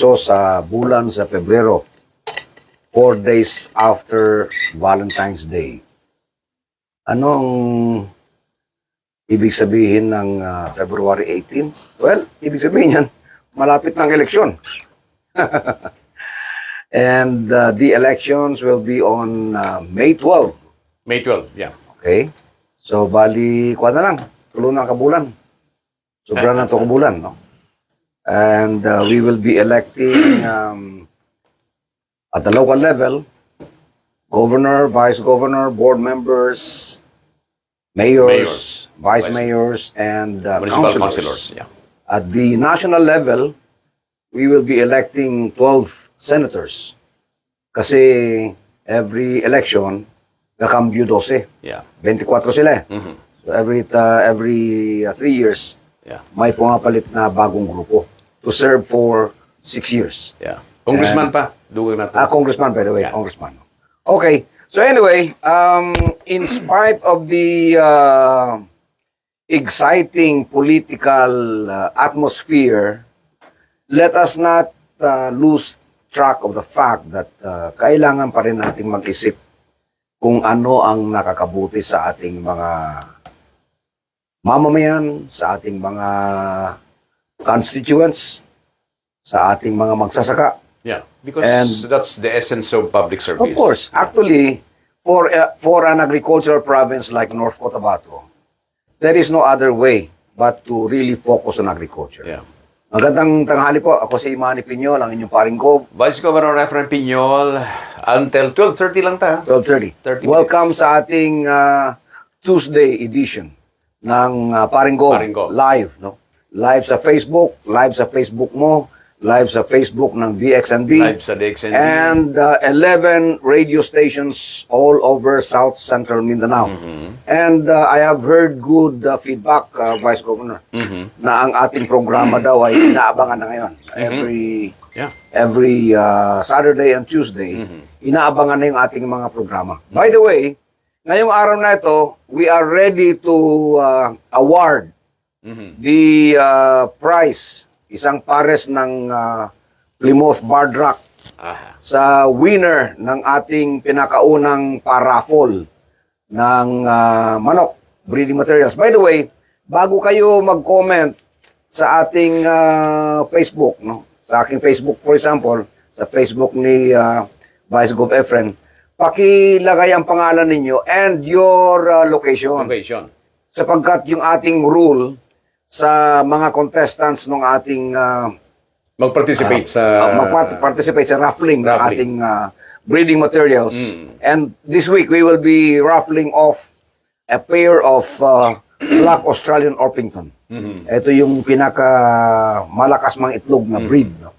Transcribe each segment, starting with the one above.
uso sa bulan sa Pebrero, 4 days after Valentine's Day. Ano ang ibig sabihin ng February 18? Well, ibig sabihin yan, malapit ng eleksyon. And the elections will be on May 12. May 12, yeah. Okay? So, bali, kuha na lang. Tulo ng kabulan. Sobra na ito kabulan, no? And we will be electing at the local level, governor, vice governor, board members, mayors, vice mayors, and Municipal councilors. councilors, yeah. At the national level, we will be electing 12 senators. Kasi every election, kakambyo 12. Yeah. 24 sila eh. Mhm. So every 3 years, Yeah. may pumapalit na bagong grupo to serve for 6 years. Yeah. Congressman pa. Dugo na to. Congressman, by the way, Yeah. congressman. Okay. So anyway, in spite of the exciting political atmosphere, let us not lose track of the fact that kailangan pa rin nating mag-isip kung ano ang nakakabuti sa ating mga mamamayan, sa ating mga constituents, sa ating mga magsasaka. Yeah. Because And- that's the essence of public service. Of course, actually, for an agricultural province like North Cotabato, there is no other way but to really focus on agriculture. Yeah. Magandang tanghali po. Ako si Manny Piñol, ang inyong paring ko, Vice Governor Efren Piñol, until 12:30 lang ta. 12:30. 30 Welcome sa ating Tuesday edition ng Paring Go Paring Go. live, no? Live sa Facebook mo, live sa Facebook ng DXND. Live sa DXND. And 11 radio stations all over South Central Mindanao. And I have heard good feedback, Vice Governor, na ang ating programa daw ay inaabangan na ngayon. Yeah. Every Saturday and Tuesday, inaabangan na yung ating mga programa. By the way, ngayong araw na ito, we are ready to award the prize, isang pares ng Plymouth Barred Rock Aha. sa winner ng ating pinakaunang paraffol ng manok, breeding materials. By the way, bago kayo mag-comment sa ating Facebook, no? Sa aking Facebook, for example, sa Facebook ni Vice Gov. Efren, pakilagay ang pangalan ninyo and your location. Location. Sapagkat yung ating rule sa mga contestants ng ating Mag-participate sa... mag-participate sa raffling ng Raffling. ating breeding materials. And this week, we will be raffling off a pair of Black Australian Orpington. Ito yung pinaka malakas mang itlog na breed. No?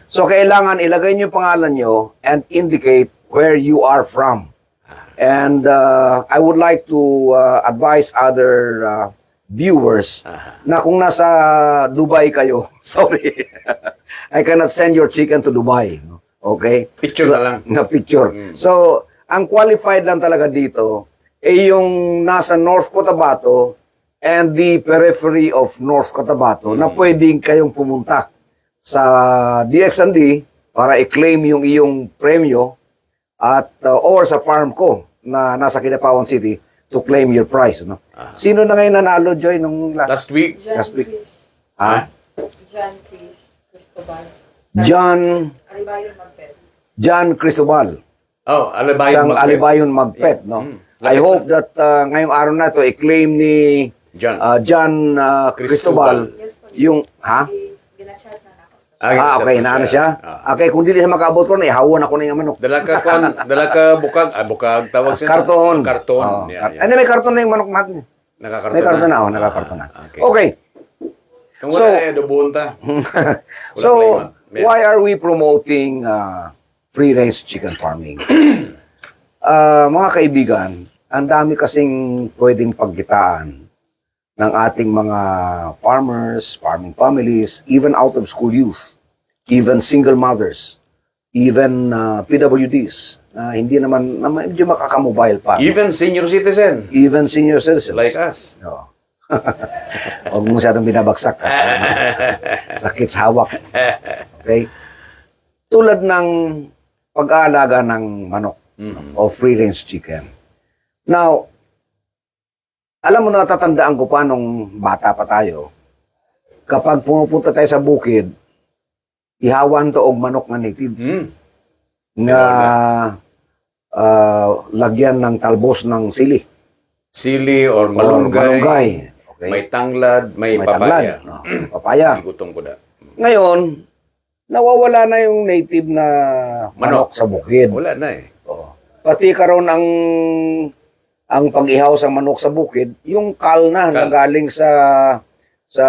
So, kailangan ilagay niyo yung pangalan niyo and indicate where you are from. And I would like to advise other viewers na kung nasa Dubai kayo, sorry, I cannot send your chicken to Dubai. No? Okay? Picture na lang. Na picture. So, ang qualified lang talaga dito ay yung nasa North Cotabato and the periphery of North Cotabato na pwedeng kayong pumunta sa DXND para i-claim yung iyong premyo at or sa farm ko na nasa Kidapawan City to claim your prize. No? Sino na ngayon nanalo, Joy, nung Last week. Last week. Chris. Ha? John Chris Cristobal. John Alibayon Magpet. John Cristobal. Oh, Alibayon Isang Magpet. Alibayon Magpet. No? I hope that ngayong araw na ito, i-claim ni John. John Cristobal Yes po. yung, ha? Ginachat na ako. Okay, naano siya? Okay, kung dili siya makaabot ko na, ihawon ako na yung manok. Dala ka bukag, bukag tawag siya. Karton. Karton. Oh, Yeah, yeah. Ano, may karton na yung manok natin. Nakakarton May karton na, na. nakakarton na. Okay. Okay. Kung So- wala dobuhon ta. Wala So, pala yun. why are we promoting free-range chicken farming? Mga kaibigan, ang dami kasing pwedeng pagkitaan ng ating mga farmers, farming families, even out-of-school youth, even single mothers, even PWDs, na hindi naman na medyo makakamobile pa. Even senior citizen. Even senior citizens. Like us. Oo. Huwag mo masyadong binabagsak. Sakit sa hawak. Okay? tulad ng pag-aalaga ng manok o free-range chicken. Now, alam mo, natatandaan ko pa nung bata pa tayo, kapag pumupunta tayo sa bukid, ihawan to og manok nga native na lagyan ng talbos ng sili. Sili or Or malunggay. Okay. May tanglad, may May papaya. tanglad, no? Papaya. Gutong ko na. Ngayon, nawawala na yung native na manok sa bukid. Wala na eh. Oo. Pati karon ang pag-ihaw sa manok sa bukid, yung na Kal. galing sa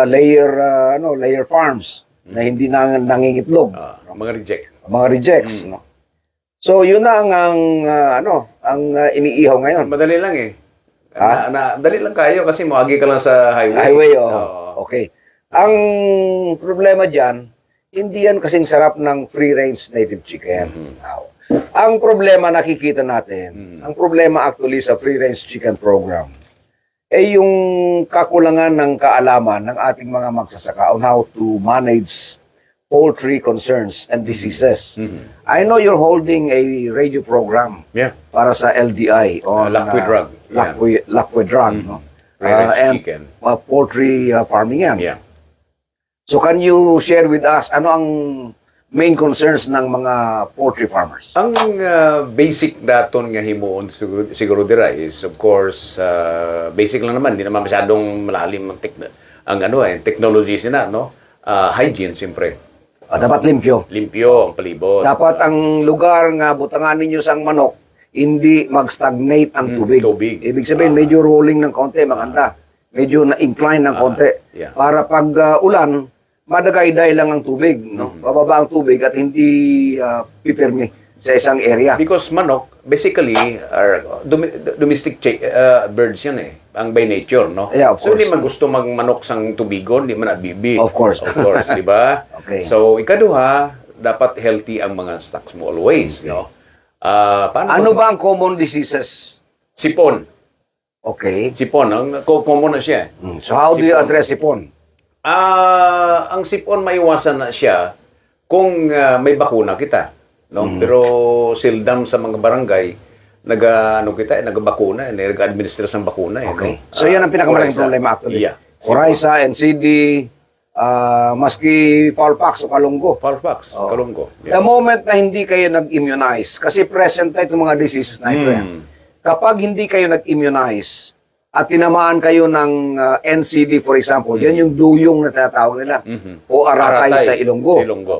layer farms na hindi na nangingitlog, Mga reject. mga rejects, no. So yun na ang iniihaw ngayon. Madali lang eh. Ha? Dali lang kayo kasi moagi ka lang sa highway. Highway, Oo. okay. Ang problema diyan, hindi yan kasing sarap ng free-range native chicken. Now, ang problema nakikita natin, ang problema actually sa free-range chicken program, ay yung kakulangan ng kaalaman ng ating mga magsasaka on how to manage poultry concerns and diseases. I know you're holding a radio program Yeah. para sa LDI on Lakwe Drug. Yeah. Lakwe Drug, no? Free-range And chicken. Poultry farming yan. Yeah. So can you share with us ano ang main concerns ng mga poultry farmers? Ang basic daton nga himuon siguro dira is of course basic lang naman, hindi naman masyadong malalim ang technology sina, no? Hygiene siyempre. Dapat limpyo. Limpyo ang palibot. Dapat ang lugar nga butangan ninyo sang manok hindi mag-stagnate ang tubig. tubig. Ibig sabihin medyo rolling ng konti, maganda. Medyo na-incline ng konti. Yeah. Para pag ulan, madagayday lang ang tubig, no? Bababa ang tubig at hindi pipirmi sa isang area. Because manok basically are domestic birds yan eh. Ang by nature, no? Yeah, of So hindi course. man gusto magmanok sang tubigon, hindi man nabibi. Of course. Of course, di ba? Okay. So ikaduha, dapat healthy ang mga stocks mo always, no? Paano Ano ba ang common diseases? Sipon. Okay. Sipon, ang common na siya. So how do you Sipon. address sipon? Ang sipon maiwasan na siya kung may bakuna kita, no? Pero seldom sa mga barangay nagbakuna, nag-administer sa bakuna eh, Okay. no? So yan ang pinakamalaking Coryza. problema actually. Yeah. Coryza, NCD, maski Fowlpox o Kalunggo. Fowlpox, kalunggo. The moment na hindi kayo nag-immunize, kasi present na itong mga diseases na ito yan. Kapag hindi kayo nag-immunize at tinamaan kayo ng NCD for example, yan yung duyong na tinatawag nila. O aratay, sa Ilonggo. Sa Ilonggo.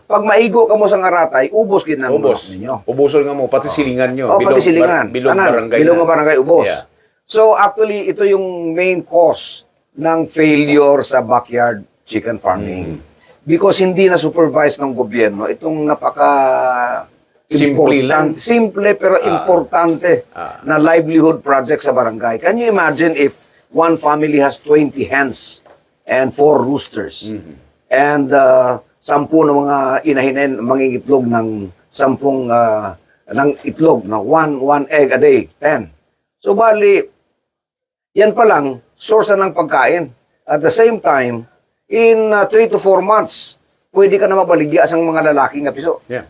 Pag maigo ka mo sa aratay, ubos din ang Ubos. manok ninyo. Ubuson nga mo, pati silingan nyo. Pati silingan. Bilog Tanan, barangay bilog na. nga barangay, ubos. Yeah. So actually, ito yung main cause ng failure sa backyard chicken farming. Because hindi na supervised ng gobyerno itong napaka Simple lang. simple pero importante na livelihood project sa barangay. Can you imagine if one family has 20 hens and 4 roosters and 10 na mga inahinin mangingitlog ng 10 ng itlog na one egg a day, 10. So bali yan pa lang source ng pagkain. At the same time, in 3 to 4 months, pwede ka na mabaligya sa mga lalaking na piso. Yeah.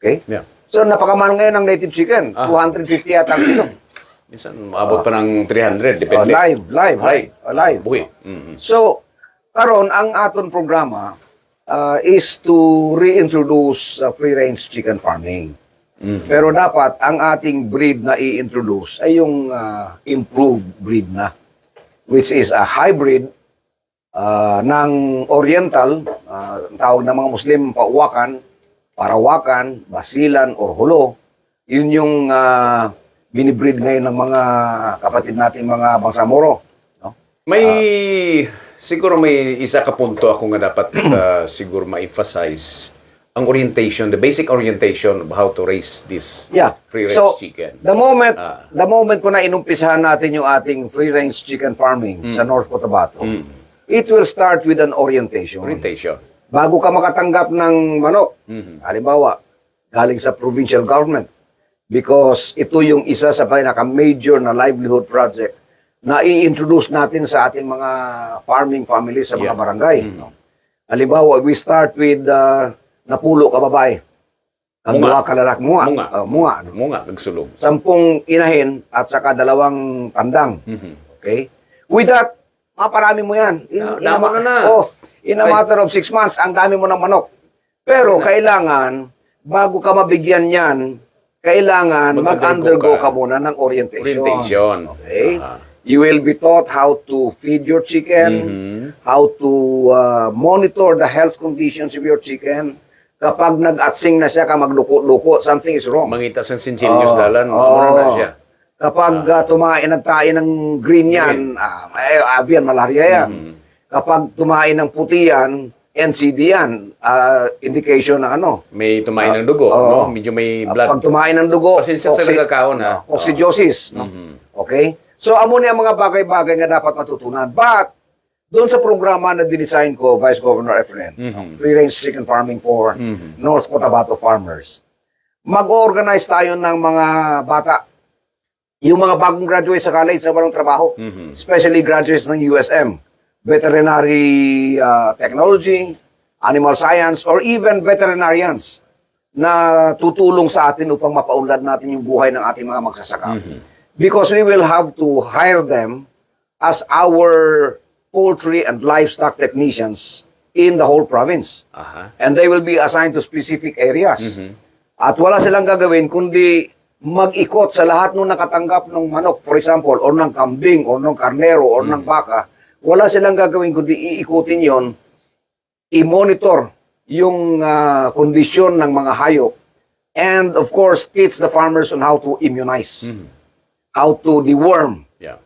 Okay? Yeah. So, napakamahal ngayon ng native chicken. 250 yata ang kilo. Minsan, maabot pa ng 300, depende. Live. Buhi. So, karon ang aton programa is to reintroduce free-range chicken farming. Pero dapat ang ating breed na i-introduce ay yung improved breed na, which is a hybrid ng Oriental, tawag ng mga Muslim, pauwakan, parawakan, basilan, or hulo. Yun yung binibreed ngayon ng mga kapatid nating mga Bangsamoro. No? Siguro may isa ka punto ako nga dapat siguro ma-emphasize ang orientation, the basic orientation of how to raise this Yeah. free-range So, chicken. the moment ko na inumpisahan natin yung ating free-range chicken farming sa North Cotabato, it will start with an orientation. Orientation. Bago ka makatanggap ng manok, halimbawa, galing sa provincial government, because ito yung isa sa pinaka-major na livelihood project na i-introduce natin sa ating mga farming families sa mga barangay. No? Halimbawa, we start with Napulo Kababae. Ang Munga. duha ka lalaki, munga. Munga. Munga. No? Munga, nagsulog. 10 inahin at saka 2 tandang. Okay? With that, maparami mo yan. Damo na. Oh, in a matter of 6 months, ang dami mo ng manok. Pero kailangan, bago ka mabigyan yan, kailangan Mag-undergo mag-undergo ka. ka muna ng orientation. Orientation. Okay? Aha. You will be taught how to feed your chicken, how to monitor the health conditions of your chicken. Kapag nag-atsing na siya, ka magluko-luko, something is wrong. Mangita sa sinsinyos dalan, Oo. mamura na siya. Kapag nagtae ng green yan, avian, malaria yan. Kapag tumain ng puti yan, NCD yan, indication na ano. May tumain ng dugo, no? Medyo may blood. Pag tumain ng dugo, Pasensya sa nagkakaon, ha? oxidiosis. No? Okay? So, amo niya mga bagay-bagay na dapat matutunan. But, doon sa programa na dinesign ko, Vice Governor Efren, Free-Range Chicken Farming for North Cotabato Farmers, mag-organize tayo ng mga bata. Yung mga bagong graduate sa college sa walang trabaho, especially graduates ng USM, veterinary technology, animal science, or even veterinarians na tutulong sa atin upang mapaunlad natin yung buhay ng ating mga magsasaka. Because we will have to hire them as our poultry and livestock technicians in the whole province. Aha. And they will be assigned to specific areas. At wala silang gagawin kundi mag-ikot sa lahat ng nakatanggap ng manok, for example, or ng kambing, or ng karnero, or ng baka. Wala silang gagawin kundi iikutin yon, i-monitor yung kondisyon ng mga hayop, and of course, teach the farmers on how to immunize, how to deworm. Yeah.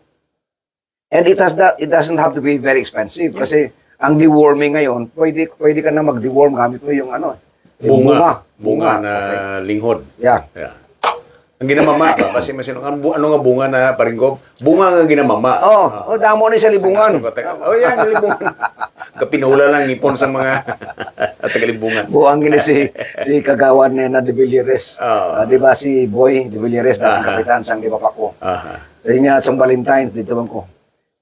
And it doesn't have to be very expensive kasi ang deworming ngayon, pwede ka na mag-deworm gamit mo yung ano, yung Bunga na Okay. linghod. Yeah. Yeah. Ang ginamama, kasi masino ano nga bunga na paringgob? Bunga nga ginamama. Oh, damo ni sa libungan. Oh, yan, libungan. Kapinula lang ipon sa mga tagalibungan. Buang gini si Kagawan na De Villeres. Di ba si Boy De Villeres, dating kapitan sang di pa ko. Aha. Sa niya, itong Valentine's, dito man ko.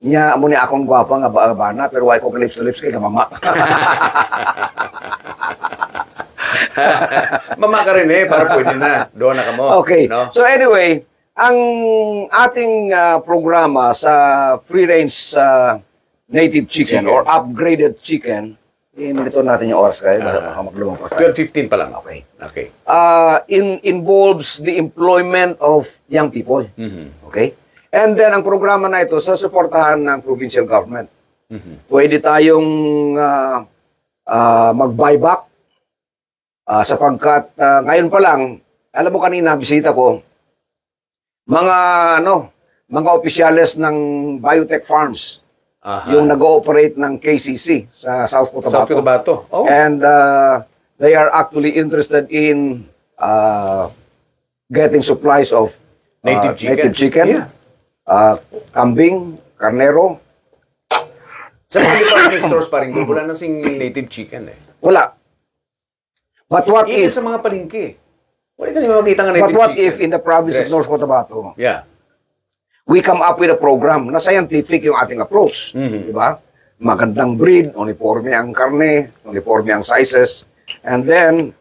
Niya, amo ni akong gwapa nga bana, pero why ko lips to lips kay mama. Mama ka rin para pwede na. Doon na ka mo. Okay. No? So anyway, ang ating programa sa free-range native chicken or upgraded chicken, i-monitor natin yung oras kayo, baka maglumang pa tayo. 12:15 pa lang. Okay. Okay. Involves the employment of young people. Okay? And then, ang programa na ito, sa suportahan ng provincial government. Pwede tayong mag-buyback sapagkat ngayon pa lang, alam mo kanina, bisita ko, mga opisyales ng biotech farms, Aha. yung nag-ooperate ng KCC sa South Cotabato. South Cotabato. Oh. And they are actually interested in getting supplies of Native chicken. Yeah. Kambing, karnero. Sa mga department stores pa rin, wala na sing native chicken eh. Wala. But what Even if, sa mga palengke. Wala ka naman makita ng native but what chicken. if in the province of Yes. North Cotabato, Yeah. we come up with a program na scientific yung ating approach. Di ba? Magandang breed, uniforme ang karne, uniforme ang sizes. And then,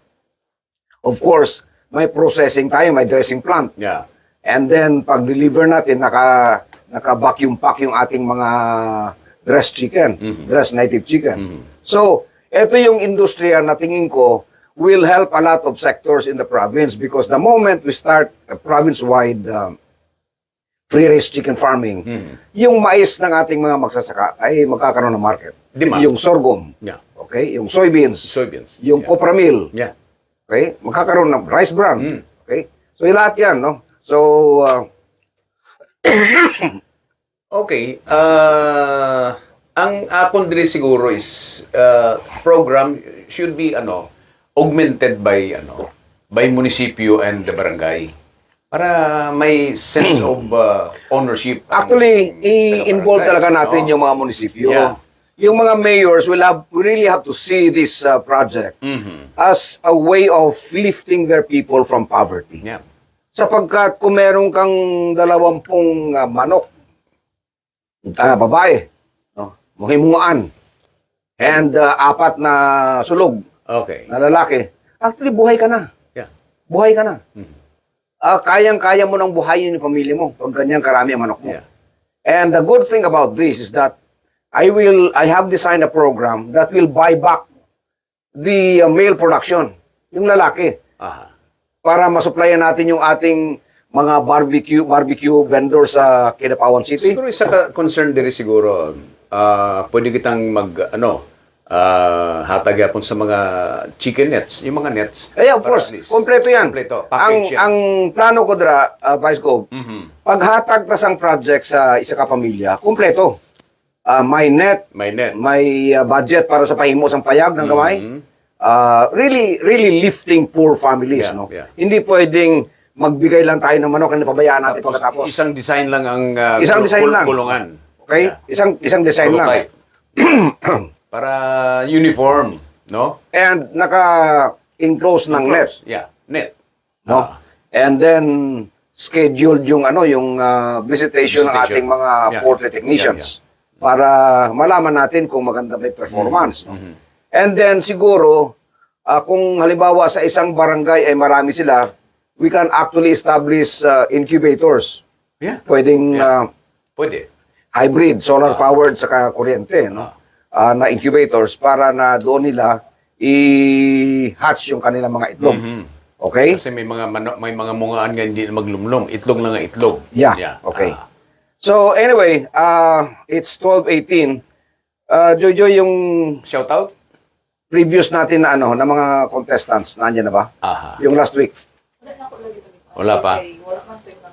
of course, may processing tayo, may dressing plant. Yeah. And then, pag-deliver natin, naka-vacuum pack yung ating mga dressed chicken, dressed native chicken. So, ito yung industriya na tingin ko will help a lot of sectors in the province because the moment we start a province-wide free-range chicken farming, yung mais ng ating mga magsasaka ay magkakaroon ng market. Demand. Yung sorghum, Yeah. okay? Yung soybeans, Soybeans. yung yeah. copra meal, Yeah. okay? Magkakaroon ng rice bran, okay? So, yung lahat yan, no? So, Okay. Ang akong diri siguro is program should be augmented by by munisipyo and the barangay para may sense of ownership. actually, i-involve talaga natin yung mga munisipyo. Yeah. Yung mga mayors will really have to see this project as a way of lifting their people from poverty. Yeah. Sapagkat kung meron kang 20 manok, babae, no? Muhimungaan, and 4 na sulog Okay. na lalaki, actually buhay ka na. Yeah. buhay ka na. Kayang-kaya mo nang buhayin yung pamilya mo pag ganyan karami ang manok mo. Yeah. And the good thing about this is that I have designed a program that will buy back the male production, yung lalaki, Aha. para masupplyan natin yung ating mga barbecue vendor sa Kidapawan City. Siguro isa ka concern diri siguro, pwede kitang hatag yapon sa mga chicken nets, yung mga nets. Eh, of para course, at least- kompleto yan. Kompleto, Ang, package yan. ang plano ko dra, Vice Gov, Mhm. paghatag ta sang project sa isa ka pamilya, kompleto. May net, May net. may budget para sa pahimo sang payag ng kamay. Really lifting poor families, Yeah, no? yeah. Hindi pwedeng magbigay lang tayo ng manok na pabayaan natin Tapos, pagkatapos. isang design lang ang Isang design lang. kulungan. Okay? Yeah. Isang design lang. Prototype. Para uniform, no? And naka-enclose ng net, Yeah, net. no? And then scheduled yung visitation ng Visitation. ating mga Yeah. poultry technicians para malaman natin kung maganda ba yung performance. No? Mm-hmm. And then siguro kung halimbawa sa isang barangay ay marami sila, we can actually establish incubators. Yeah. Pwedeng Yeah. Pwede. hybrid, solar powered saka kuryente, no? Na incubators para na doon nila i-hatch yung kanilang mga itlog. Mhm. Okay? Kasi may mga mungaan nga hindi na maglumlom. Itlog lang ang itlog. Yeah. Okay. Ah. So anyway, it's 12:18. Jojo, yung Shout out? previous natin na na mga contestants, nandiyan na ba? Aha. Yung last week, Wala na ako lagi ito. Wala pa. Wala man ito yung mga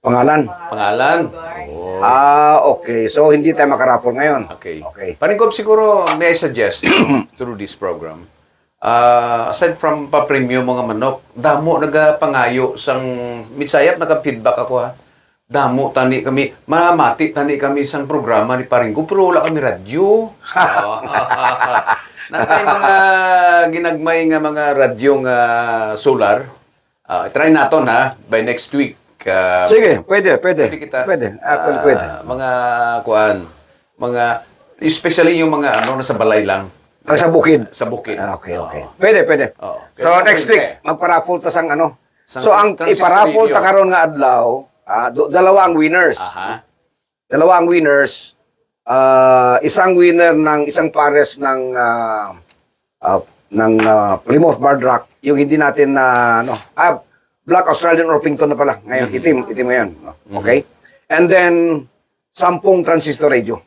pangalan. Pangalan? lugar. Oh. Okay. So hindi tayo makaraffle ngayon. Okay. Okay. Paningkop siguro, may I suggest through this program, aside from pa-premium mga manok, damo nagapangayo sang mitsayap nagka-feedback ako ha. Damo tani kami, mamati tani kami sang programa ni Paringgo, pero wala kami radyo. Natay mga ginagmay nga mga radyo nga solar. Try naton ha by next week. Sige, pwede. Pwede kita. Pwede. Actually, pwede. Mga kuan, especially yung mga nasa balay lang. Sa bukid. Sa bukid. Okay. Oo. Pwede. Oo. So next week, Pwede. magpa-raffle ta sang Sang So ang transistor iparaffle radio. ta karon nga adlaw, dalawa ang winners. Aha. Dalawa ang winners. Isang winner ng isang pares ng Plymouth Barred Rock, yung hindi natin na Black Australian Orpington na pala ngayon, itim ngayon, no? Okay? And then 10 transistor radio.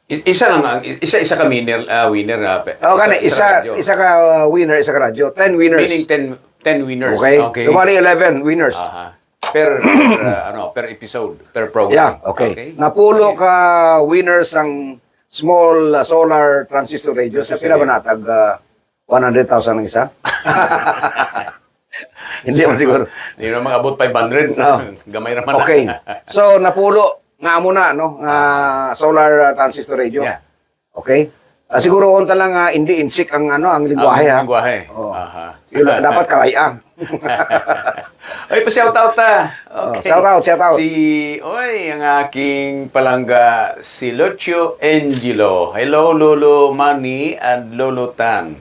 Isa lang isa ka winner Isa ka winner, isa ka radyo. 10 winners. Meaning 10 winners. Okay? Tumali 11 winners. Aha. Per episode, per program. Yeah, okay. Napulo ka winners ang small solar transistor radio. Sa pila ba natag 100,000 ang isa? Hindi mo siguro. Hindi na mga about 500. No. Gamay naman. Okay. So napulo nga mo na solar transistor radio. Yeah. Okay? Siguro unta lang hindi insik ang ang lingwahe ha. Lingwahe. Oo. Aha. Yun, dapat karaya. Ay, pa-shout out ta. Okay. Shout out. ang aking palangga, si Lucio Angelo. Hello, Lolo Manny and Lolo Tan.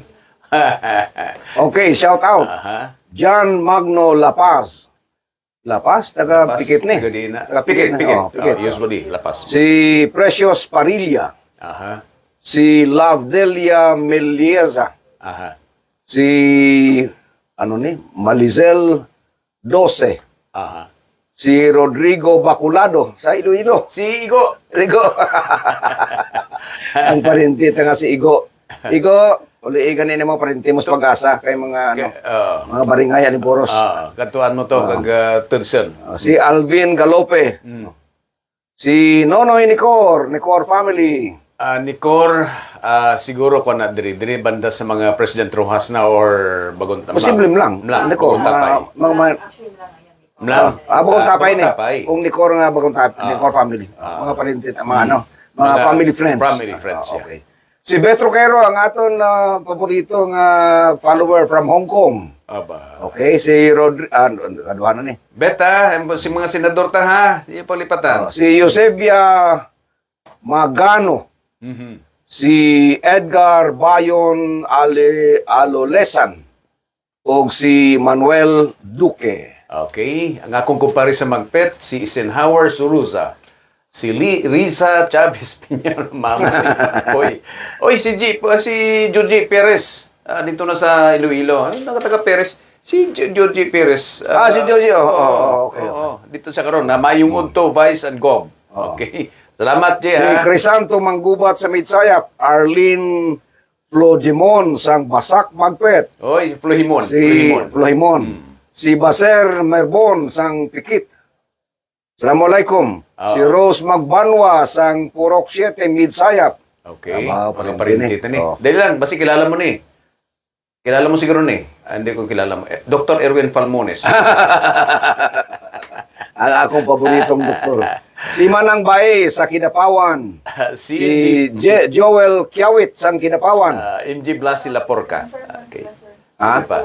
Okay, shout out. Aha. John Magno Lapaz. Lapaz? Taga-pikit ni. Pikit. Pikit. Usually, lapas. Si Precious Parilla. Aha. Si Lovedelia Melieza. Aha. Si Malizel 12. Aha. Si Rodrigo Baculado sa Iloilo. Si Igo. Igo. Ang parentita nga si Igo. Igo, uli ganin mo parentemos pag-asa kay mga mga baringay ni Boros. Katuan mo to, kag Tudson. Si Alvin Galope. Si Nonoy Nicor family. Nicor, siguro ko na diri banda sa mga President Rojas na or Bagong Tapay. Posible lang. Bagong Nicor, Tapay. Actually, lang ayan. Mlam. Bagong Tapay ni. Bagong Tapay. Kung Nicor nga Bagong Tapay, Nicor family. Mga parentita, mga family friends. Family friends, yeah. Okay. Si Beth Roquero, ang aton paborito nga follower from Hong Kong. Aba. Okay, si aduhan na ni. Beta, si mga senador ta ha, di palipatan. Si Eusebia Magano. Mhm. Si Edgar Bayon Alolesan. o si Manuel Duque. Okay. Ang akong kumpare sa Magpet, si Eisenhower Suruza. Si Risa Chavez Piñano, mama ni Oy, si Georgie Perez. Dito na sa Iloilo. Ano nakataga Perez? Si Georgie Perez. Si Georgie. Okay. Dito sa karon na Mayong Unto, Vice and Gov. Okay. Salamat, Jay. Si Crisanto Manggubat sa Mitsayap, Arlene Flojimon sang Basak Magpet. Oy, Flohimon. Si Flohimon. Si Baser Merbon sang Pikit. Assalamualaikum. Si Rose Magbanwa sang Purok 7 Midsayap. Okay. Mga Parinti ni. Dali lang, basi kilala mo ni. Kilala mo siguro ni. Hindi ko kilala mo. Dr. Erwin Palmones. Ang akong paboritong doktor. Si Manang Bae sa Kidapawan. Si Joel Kiawit sang Kidapawan. MG Blasi Laporca. Okay. Ah? Sino pa?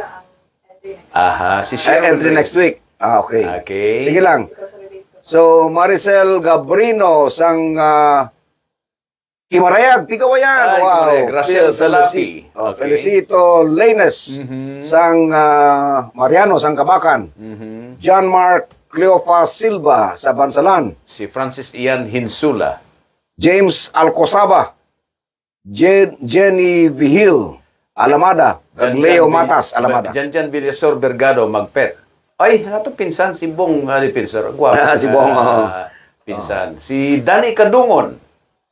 Aha, si Cheryl Entry next week. Okay. Okay. Sige lang. So, Maricel Gabrino sang Kimarayag, Pigawayan. Kimarayag. Rachel Salapi. Okay. Felicito Laines sang Mariano sang Kabakan. John Mark Cleophas Silva sa Bansalan. Si Francis Ian Hinsula. James Alcosaba. Jenny Vihil. Alamada. Leo Matas, Alamada. Janjan Villasor Bergado, Magpet. Ay, ato pinsan, si Bong Pinsar. Guwapo. Si Bong, pinsan. Si Danny Kadungon.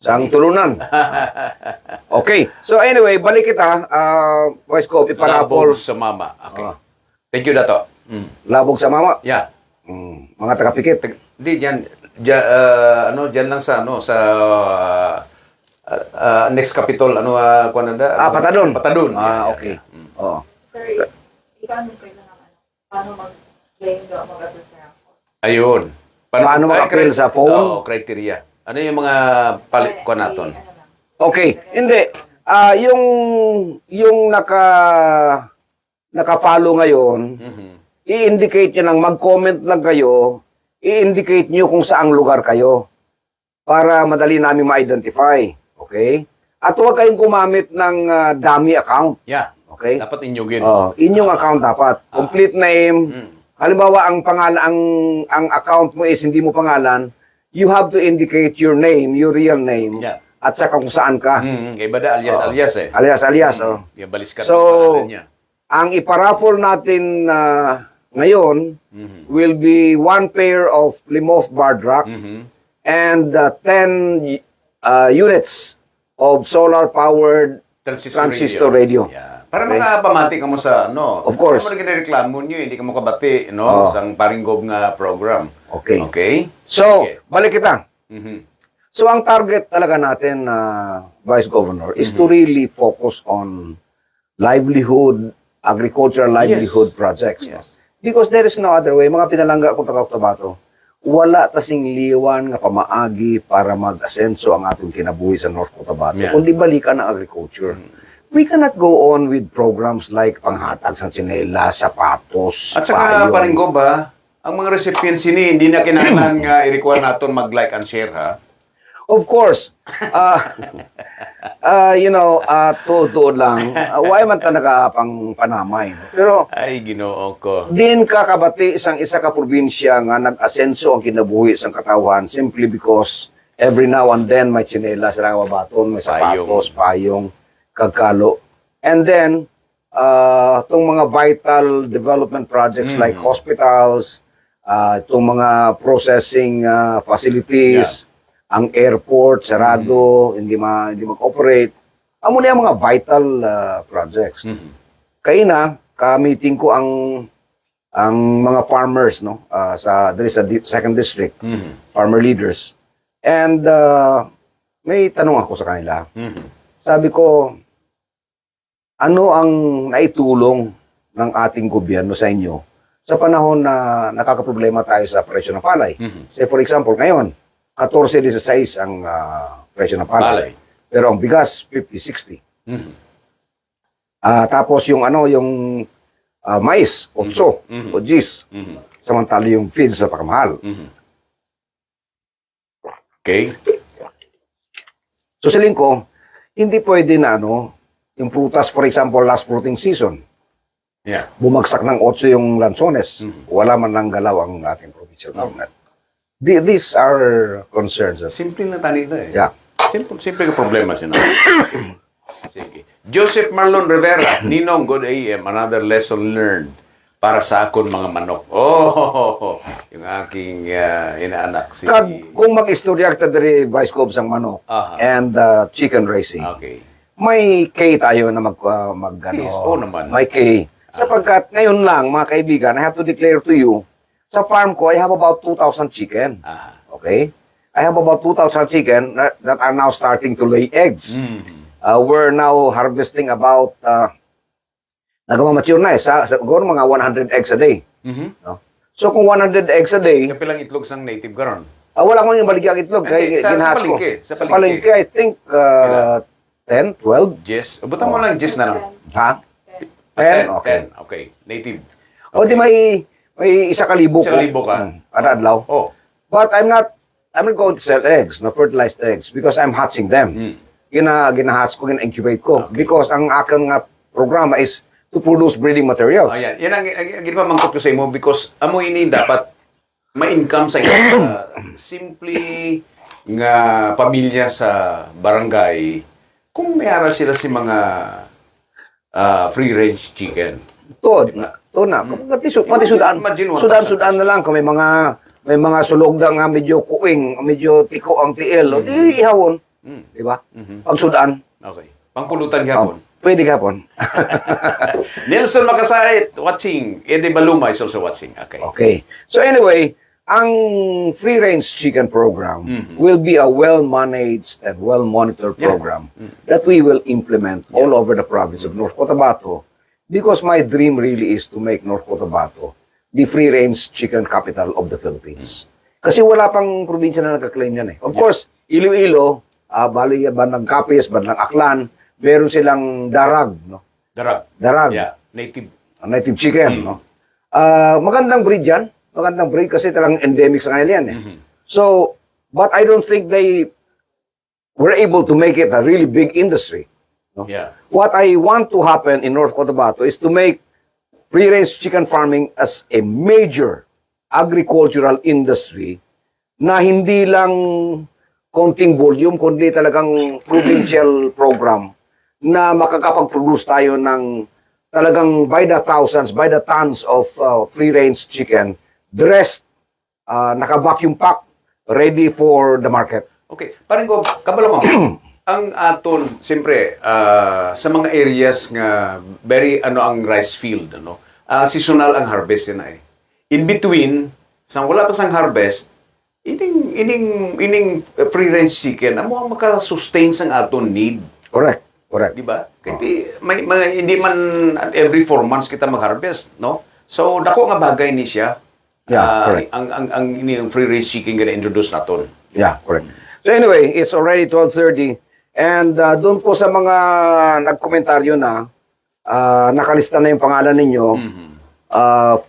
Sang tulunan. Okay. So anyway, balik kita. Voice ko, Labog ipanapol. sa mama. Okay. Thank you, Dato. Labog sa mama. Yeah. Mga taga-pikit. Hindi, dyan lang sa, next Capitol, kuwan nanda? Patadon. Patadon. Okay. Oo. Sir, ikaano kayo na naman? Paano mag-claim do mag-appeal sa raffle? Ayun. Paano mag-appeal sa phone? Oo, criteria. Ano yung mga palit ko naton? Okay. Hindi. Yung naka-follow ngayon, i-indicate nyo lang, mag-comment lang kayo, i-indicate nyo kung saang lugar kayo para madali namin ma-identify. Okay? At huwag kayong gumamit ng dummy account. Yeah. Okay? Dapat inyugin. Inyong account dapat. Complete name. Halimbawa, ang pangalan, ang account mo is hindi mo pangalan, you have to indicate your name, your real name, Yeah. at saka kung saan ka. Kay Bada, alias eh. Alias. Yung balis ka So, ng pangalan niya. ang iparaffle natin ngayon will be one pair of Plymouth Bar Rock and 10 units of solar-powered transistor radio. Yeah. Para makapamati ka mo sa, Of course. Para reklamo nyo, hindi ka mo kabati, Sang paringgob nga program. Okay. Okay? So, Sige. balik kita. So, ang target talaga natin, Vice Governor, is to really focus on livelihood, agricultural livelihood projects. No? Yes. Because there is no other way. Mga pinalangga ko taga-Cotabato, wala tasing liwan nga pamaagi para mag-asenso ang ating kinabuhi sa North Cotabato, Yeah. kundi balikan ang agriculture. We cannot go on with programs like panghatag sa tsinela, sapatos, At saka payong. paringgob ang mga recipients hindi na kinahanglan nga i-require naton mag-like and share ha. Of course. Tuod lang. Why man talaga pang panamay. No? Pero, Ay, Ginoo ko. din kakabati isang isa ka probinsya nga nag-asenso ang kinabuhi sa katawan simply because every now and then may tsinelas sa baton, may sapatos, payong, kagkalo. And then, itong mga vital development projects like hospitals, itong mga processing facilities, ang airport, sarado, hindi mag-operate. Amo na yung mga vital projects. Kaya na, ka-meeting ko ang mga farmers sa second district, farmer leaders. And may tanong ako sa kanila. Sabi ko, ano ang naitulong ng ating gobyerno sa inyo sa panahon na nakakaproblema tayo sa presyo ng palay? Say for example, ngayon, 14-16 ang presyo ng palay. Pero ang bigas, 50-60. Tapos yung mais, 8 o 10. Samantala yung feeds sa pakamahal. Okay? So sa ko, hindi pwede na yung prutas, for example, last fruiting season. Yeah. Bumagsak ng 8 yung Lanzones. Wala man lang galaw ang ating provincial government. These are concerns. Simple na tanito eh. Yeah. Simple ka problema siya. Sige. Joseph Marlon Rivera, Ninong, good AM, another lesson learned para sa akon mga manok. Oh, yung aking inaanak si... Kung mag-istorya kita dari Vice Gov sang manok Aha. and chicken racing, Okay. may K tayo na Yes, oo naman. May K. Sapagkat ngayon lang, mga kaibigan, I have to declare to you, sa farm ko, I have about 2,000 chicken. Aha. Okay? I have about 2,000 chicken that are now starting to lay eggs. We're now harvesting about, nagmamature na eh, siguro mga 100 eggs a day. No? So kung 100 eggs a day, Kapilang itlog sang native karon. wala ko yung baligyang itlog. Hindi, sa ginahas ko. palengke, sa Sa palengke. palengke, I think 10, 12. Jess, butan mo lang Jess na lang. Ha? 10, 10? Okay. Okay. Native. O di may 1,000 ko. 1,000 ka? Kada adlaw. Oh. But I'm not going to sell eggs, no fertilized eggs, because I'm hatching them. Ginahatch ko, gina-incubate ko. Because ang aking programa is to produce breeding materials. Ayan. Yan ang ginapamangkot ko sa imo because amo ini dapat ma-income sa imo. Simply nga pamilya sa barangay kung may ara sila si mga free-range chicken. To na. Pati sudan. Imagine 1,000 Sudan na lang kung may mga sulog na nga medyo kuing, medyo tiko ang tiil. O di ihawon. Di ba? Ang sudan. Okay. Pangpulutan gihapon. Pwede gapon. Nelson Makasait watching. Eddie Baluma is also watching. Okay. Okay. So anyway, ang free-range chicken program will be a well-managed and well-monitored program that we will implement all over the province of North Cotabato, because my dream really is to make North Cotabato the free-range chicken capital of the Philippines. Kasi wala pang probinsya na nagka-claim yan eh. Of course, Iloilo, bali bandang Capiz, bandang Aklan, meron silang darag, no? Darag. Yeah. Native. Chicken, no? Magandang breed yan. Magandang breed kasi talagang endemic sa kanila yan eh. So, but I don't think they were able to make it a really big industry. No? Yeah. What I want to happen in North Cotabato is to make free-range chicken farming as a major agricultural industry na hindi lang konting volume, kundi talagang provincial program na makakapag-produce tayo ng talagang by the thousands, by the tons of free-range chicken dressed, naka-vacuum pack, ready for the market. Okay. Parang ko, kabalo mo. Ang aton, siyempre, sa mga areas nga very ang rice field, seasonal ang harvest na eh. In between, sa wala pa sang harvest, ining free-range chicken, amo ang maka-sustain sang aton need. Correct. Di ba? Kasi hindi man every 4 months kita mag-harvest, no? So, dako nga bagay ni siya. Yeah, correct. Ang free-range chicken nga na-introduce naton. Yeah, correct. So anyway, it's already 12:30. And doon po sa mga nagkomentaryo na, nakalista na yung pangalan ninyo,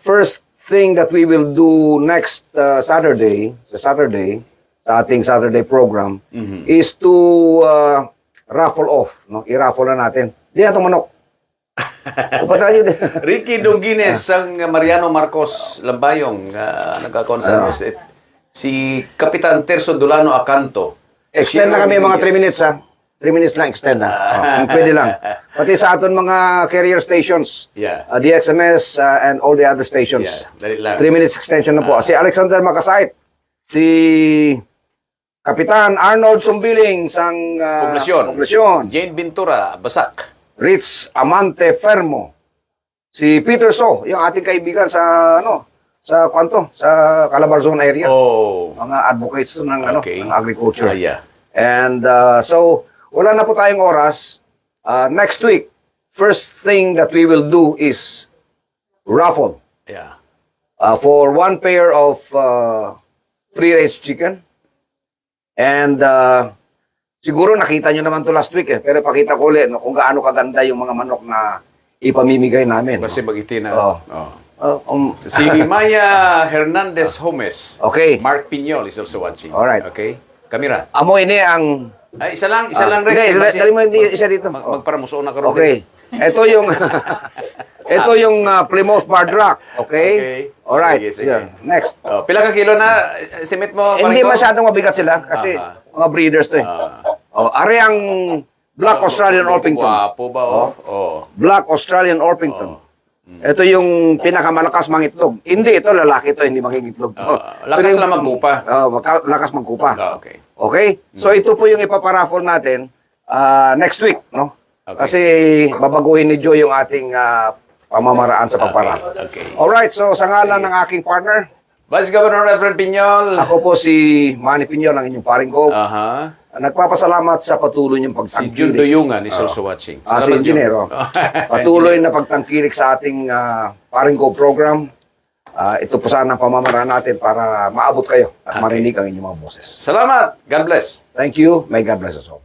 first thing that we will do next Saturday, sa ating Saturday program, is to raffle off. No? I-raffle na natin. Di na itong manok. Ricky Dongines sang Mariano Marcos Lambayong nagka-concern si Kapitan Terso Dolano Acanto. Extend na kami mga 3 minutes ha. 3 minutes lang extend ha. Pwede lang. Pati sa aton mga carrier stations. Yeah. DXMS and all the other stations. Yeah, dali lang. 3 minutes extension na po. Si Alexander Makasait. Si Kapitan Arnold Sumbiling sang Poblasyon. Jane Bintura, Basak. Rich Amante Fermo. Si Peter So, yung ating kaibigan sa sa Calabarzon area. Oh. Mga advocates ng Okay. ng agriculture. Yeah. And so wala na po tayong oras. Next week, first thing that we will do is raffle Yeah. for 1 pair of free-range chicken. And siguro nakita nyo naman to last week eh. Pero pakita ko ulit kung gaano kaganda yung mga manok na ipamimigay namin. Kasi bagiti na. Oh. Si Maya Hernandez Homes. Okay. Mark Piñol is also watching. Alright. Okay. Kamera. Amo ini ang... Ay, isa lang Rex. Hindi, dali mo isa dito. Magparamuso na karon. Okay. Ito yung Ito yung Plymouth Barred Rock. Okay? Okay. Alright. Sige, sige. Next. Oh, pila ka kilo na estimate mo? Hindi Paring ko? masyadong mabigat sila kasi Aha. mga breeders to eh. Are ang Black Australian Orpington. Wapo ba? Black Australian Orpington. Ito yung pinakamalakas mangitlog. Hindi ito, lalaki to, hindi mangingitlog to. Lakas lang magkupa. Lakas magkupa. Okay. Okay? So ito po yung ipaparaffle natin next week, no? Okay. Kasi babaguhin ni Joe yung ating pamamaraan sa pagparaffle. Okay. Alright, so sa ngalan ng aking partner, Vice Governor Reverend Piñol. ako po si Manny Piñol, ang inyong paring ko. Aha. Nagpapasalamat sa patuloy niyong Si pagtangkilik. Jun Doyungan is also watching. Si Salamat, Jun. Engineer. Patuloy na pagtangkilik sa ating paring ko program. Ito po sana ang pamamaraan natin para maabot kayo at marinig ang inyong mga boses. Salamat. God bless. Thank you. May God bless us all.